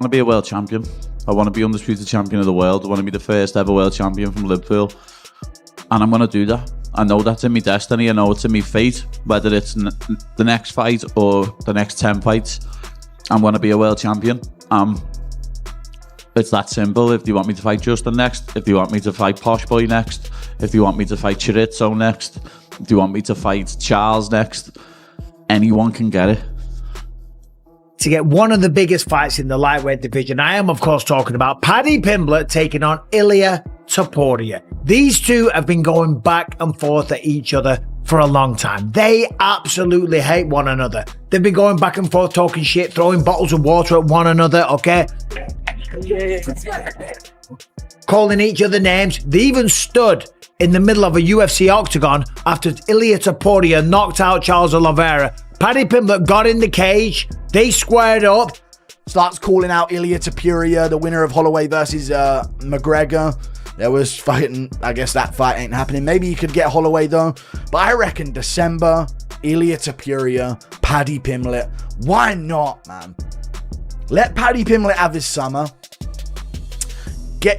to be a world champion. I want to be undisputed champion of the world. I want to be the first ever world champion from Liverpool. And I'm going to do that. I know that's in my destiny. I know it's in my fate. Whether it's the next fight or the next 10 fights, I'm going to be a world champion. It's that simple. If you want me to fight Justin next, if you want me to fight Posh Boy next, if you want me to fight Chorizo next, if you want me to fight Charles next, anyone can get it. To get one of the biggest fights in the lightweight division, I am of course talking about Paddy Pimblett taking on Ilia Topuria. These two have been going back and forth at each other for a long time. They absolutely hate one another. They've been going back and forth, talking shit, throwing bottles of water at one another, okay? Calling each other names. They even stood in the middle of a UFC octagon after Ilia Topuria knocked out Charles Oliveira. Paddy Pimblett got in the cage. They squared up. Starts calling out Ilia Topuria, the winner of Holloway versus McGregor. There was fighting. I guess that fight ain't happening. Maybe you could get Holloway though. But I reckon December, Ilia Topuria, Paddy Pimblett. Why not, man? Let Paddy Pimblett have his summer.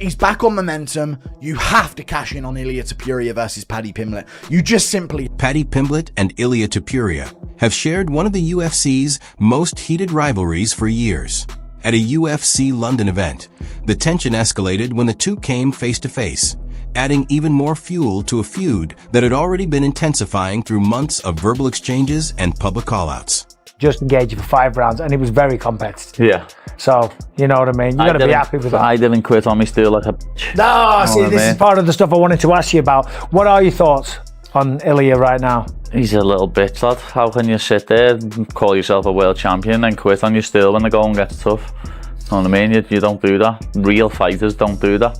He's back on momentum. You have to cash in on Ilia Topuria versus Paddy Pimblett. You just simply... Paddy Pimblett and Ilia Topuria have shared one of the UFC's most heated rivalries for years. At a UFC London event, the tension escalated when the two came face-to-face, adding even more fuel to a feud that had already been intensifying through months of verbal exchanges and public call-outs. Just engaged for 5 rounds and it was very competitive. Yeah. So, you know what I mean? You got to be happy with that. I didn't quit on me stool like a bitch. No, see, this is part of the stuff I wanted to ask you about. What are your thoughts on Ilia right now? He's a little bitch, lad. How can you sit there and call yourself a world champion and quit on your stool when the going gets tough? You know what I mean? You don't do that. Real fighters don't do that.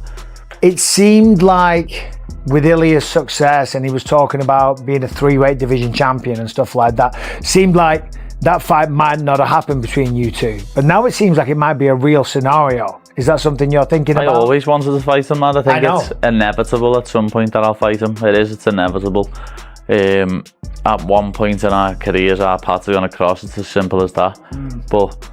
It seemed like with Ilia's success, and he was talking about being a 3-weight division champion and stuff like that, seemed like that fight might not have happened between you two. But now it seems like it might be a real scenario. Is that something you're thinking about? I always wanted to fight him, man. I think it's inevitable at some point that I'll fight him. It's inevitable. At one point in our careers, our paths are going to cross. It's as simple as that. But,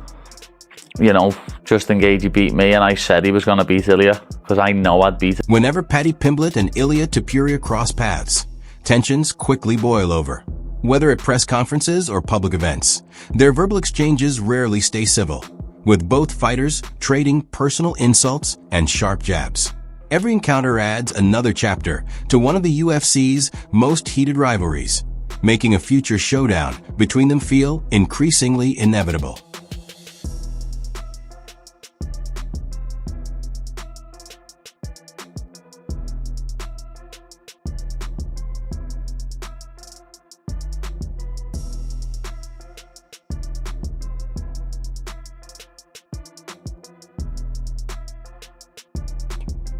you know, Justin Gaethje beat me and I said he was going to beat Ilia because I know I'd beat him. Whenever Paddy Pimblett and Ilia Topuria cross paths, tensions quickly boil over. Whether at press conferences or public events, their verbal exchanges rarely stay civil, with both fighters trading personal insults and sharp jabs. Every encounter adds another chapter to one of the UFC's most heated rivalries, making a future showdown between them feel increasingly inevitable.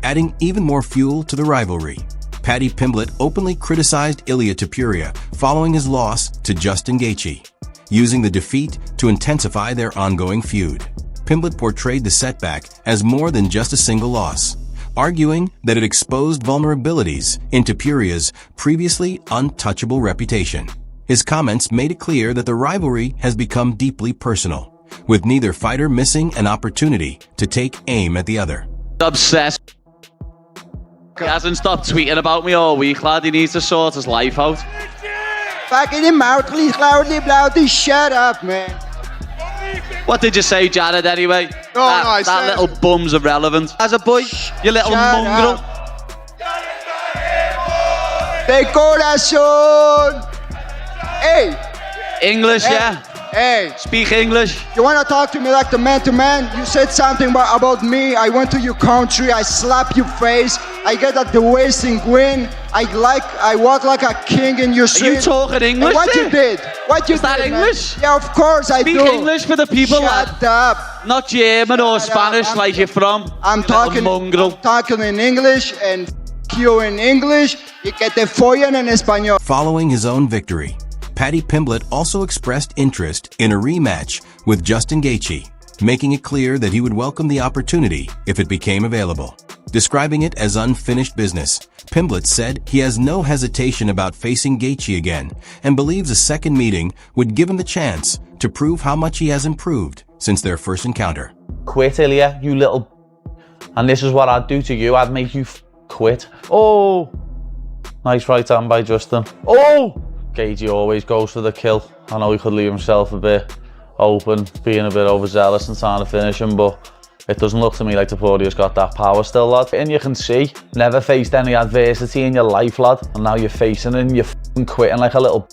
Adding even more fuel to the rivalry, Paddy Pimblett openly criticized Ilia Topuria following his loss to Justin Gaethje, using the defeat to intensify their ongoing feud. Pimblett portrayed the setback as more than just a single loss, arguing that it exposed vulnerabilities in Topuria's previously untouchable reputation. His comments made it clear that the rivalry has become deeply personal, with neither fighter missing an opportunity to take aim at the other. Obsessed. He hasn't stopped tweeting about me all week, lad. He needs to sort his life out. Fucking him out, please, loudly, shut up, man. What did you say, Jared, anyway? That little bum's irrelevant. As a boy, you little mongrel. De corazón. Hey. English, yeah? Hey. Speak English. You want to talk to me like the man to man? You said something about me. I went to your country. I slap your face. I get at the waist and win. I walk like a king in your street. Are you talking English? And what you did? What you Is that did, English? Man? Yeah, of course I do. Speak English for the people. Shut up. Not German or Spanish like you're from. I'm talking in English and you in English. Y que te follen en español. Following his own victory, Paddy Pimblett also expressed interest in a rematch with Justin Gaethje, making it clear that he would welcome the opportunity if it became available. Describing it as unfinished business, Pimblett said he has no hesitation about facing Gaethje again and believes a second meeting would give him the chance to prove how much he has improved since their first encounter. Quit, Ilia, you little... And this is what I'd do to you. I'd make you quit. Oh! Nice right hand by Justin. Oh! Gaethje always goes for the kill. I know he could leave himself a bit open, being a bit overzealous and trying to finish him, but it doesn't look to me like Topuria's got that power still, lad. And you can see, never faced any adversity in your life, lad. And now you're facing it and you're f***ing quitting like a little...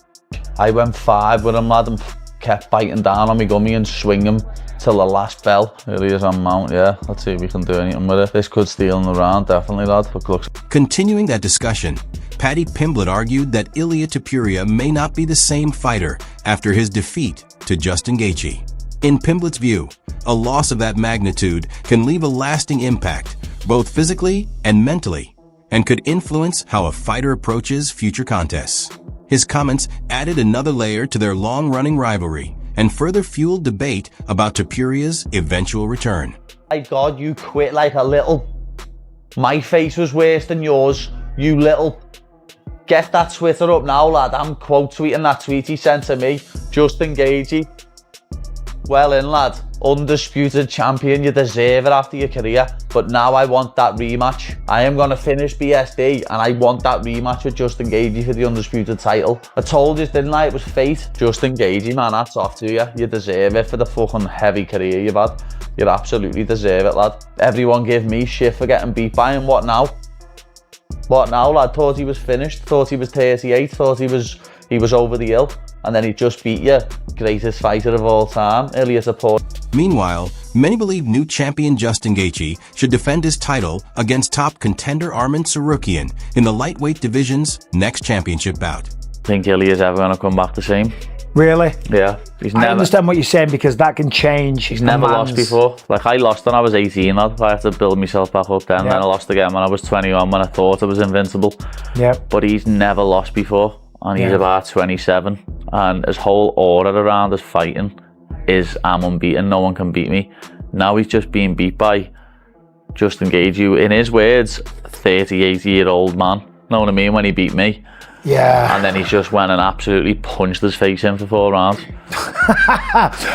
I went 5 with him, lad, and kept biting down on me gummy and swinging till the last bell. Ilia's on mount, yeah. Let's see if we can do anything with it. This could steal in the round, definitely, lad. But looks... Continuing that discussion, Paddy Pimblett argued that Ilia Topuria may not be the same fighter after his defeat to Justin Gaethje. In Pimblett's view, a loss of that magnitude can leave a lasting impact, both physically and mentally, and could influence how a fighter approaches future contests. His comments added another layer to their long-running rivalry and further fueled debate about Topuria's eventual return. My God, you quit like a little... My face was worse than yours, you little... Get that Twitter up now, lad. I'm quote tweeting that tweet he sent to me. Justin Gaethje. Well in, lad. Undisputed champion, you deserve it after your career. But now I want that rematch. I am going to finish BSD and I want that rematch with Justin Gaethje for the undisputed title. I told you, didn't I? It was fate. Justin Gaethje, man, that's off to you. You deserve it for the fucking heavy career you've had. You absolutely deserve it, lad. Everyone gave me shit for getting beat by him. What now? What now, lad? Thought he was finished. Thought he was 38. Thought he was over the hill. And then he just beat you. Greatest fighter of all time, Ilia Topuria. Meanwhile, many believe new champion Justin Gaethje should defend his title against top contender Arman Tsarukyan in the lightweight division's next championship bout. I think Ilia's ever going to come back the same. Really? Yeah. I understand what you're saying because that can change. He's never lost before. Like, I lost when I was 18, lad. I had to build myself back up then. Then I lost again when I was 21 when I thought I was invincible. Yeah. But he's never lost before. And he's about 27. And his whole aura around his fighting is I'm unbeaten, no one can beat me. Now he's just being beat by Justin Gaethje, in his words, 38-year-old man. Know what I mean? When he beat me. Yeah. And then he just went and absolutely punched his face in for 4 rounds.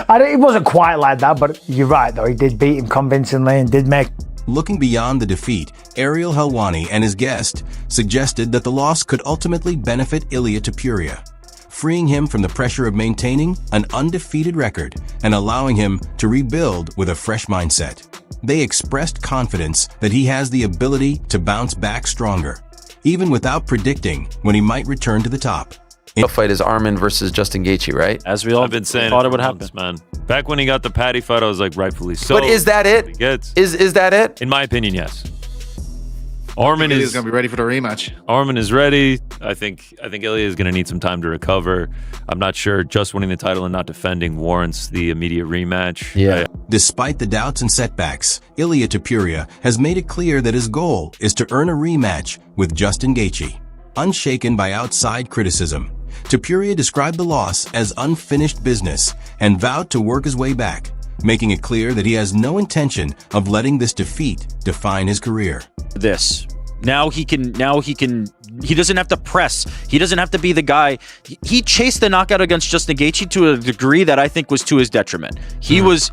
It wasn't quite like that, but you're right though. He did beat him convincingly and did make... Looking beyond the defeat, Ariel Helwani and his guest suggested that the loss could ultimately benefit Ilia Topuria, freeing him from the pressure of maintaining an undefeated record and allowing him to rebuild with a fresh mindset. They expressed confidence that he has the ability to bounce back stronger, even without predicting when he might return to the top. The fight is Arman versus Justin Gaethje, right? As we all I've been saying thought it it would months, happen. man. Back when he got the Paddy fight, I was like, rightfully so. But is that it? Is that it? In my opinion, yes. Arman is going to be ready for the rematch. Arman is ready. I think Ilia is going to need some time to recover. I'm not sure just winning the title and not defending warrants the immediate rematch. Yeah. Despite the doubts and setbacks, Ilia Topuria has made it clear that his goal is to earn a rematch with Justin Gaethje. Unshaken by outside criticism, Topuria described the loss as unfinished business and vowed to work his way back, making it clear that he has no intention of letting this defeat define his career. Now he doesn't have to press. He doesn't have to be the guy. He chased the knockout against Justin Gaethje to a degree that I think was to his detriment. He was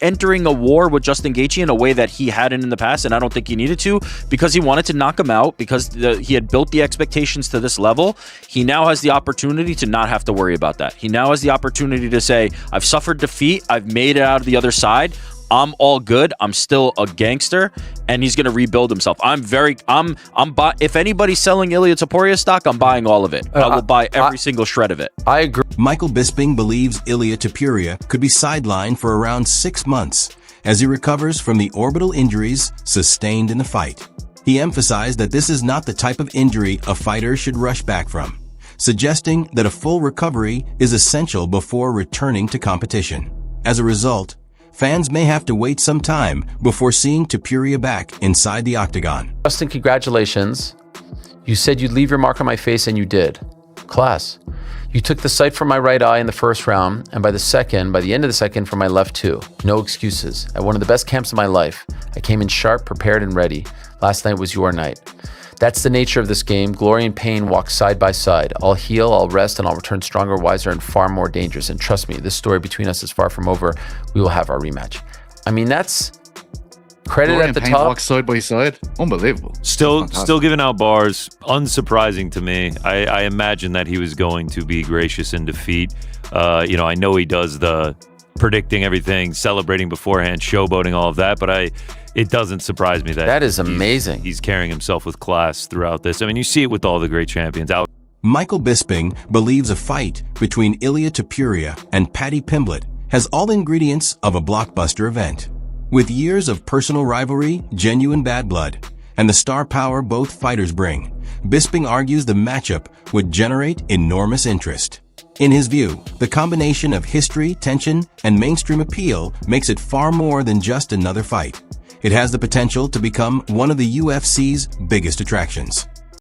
entering a war with Justin Gaethje in a way that he hadn't in the past, and I don't think he needed to, because he wanted to knock him out, because he had built the expectations to this level. He now has the opportunity to not have to worry about that. He now has the opportunity to say, I've suffered defeat, I've made it out of the other side, I'm all good. I'm still a gangster, and he's going to rebuild himself. If anybody's selling Ilia Topuria stock, I'm buying all of it. I will buy every single shred of it. I agree. Michael Bisping believes Ilia Topuria could be sidelined for around 6 months as he recovers from the orbital injuries sustained in the fight. He emphasized that this is not the type of injury a fighter should rush back from, suggesting that a full recovery is essential before returning to competition. As a result, fans may have to wait some time before seeing Topuria back inside the octagon. Justin, congratulations. You said you'd leave your mark on my face, and you did. Class. You took the sight from my right eye in the first round, and by the end of the second, from my left too. No excuses. At one of the best camps of my life, I came in sharp, prepared, and ready. Last night was your night. That's the nature of this game. Glory and pain walk side by side. I'll heal, I'll rest, and I'll return stronger, wiser, and far more dangerous. And trust me, this story between us is far from over. We will have our rematch. I mean, that's credit Glory at the and pain top. walk side by side. Unbelievable. Still Fantastic. giving out bars. Unsurprising to me. I imagine that he was going to be gracious in defeat. I know he does the predicting everything, celebrating beforehand, showboating, all of that, but it doesn't surprise me that is amazing. He's carrying himself with class throughout this. I mean, you see it with all the great champions out. Michael Bisping believes a fight between Ilia Topuria and Paddy Pimblett has all ingredients of a blockbuster event. With years of personal rivalry, genuine bad blood, and the star power both fighters bring, Bisping argues the matchup would generate enormous interest. In his view, the combination of history, tension, and mainstream appeal makes it far more than just another fight. It has the potential to become one of the UFC's biggest attractions.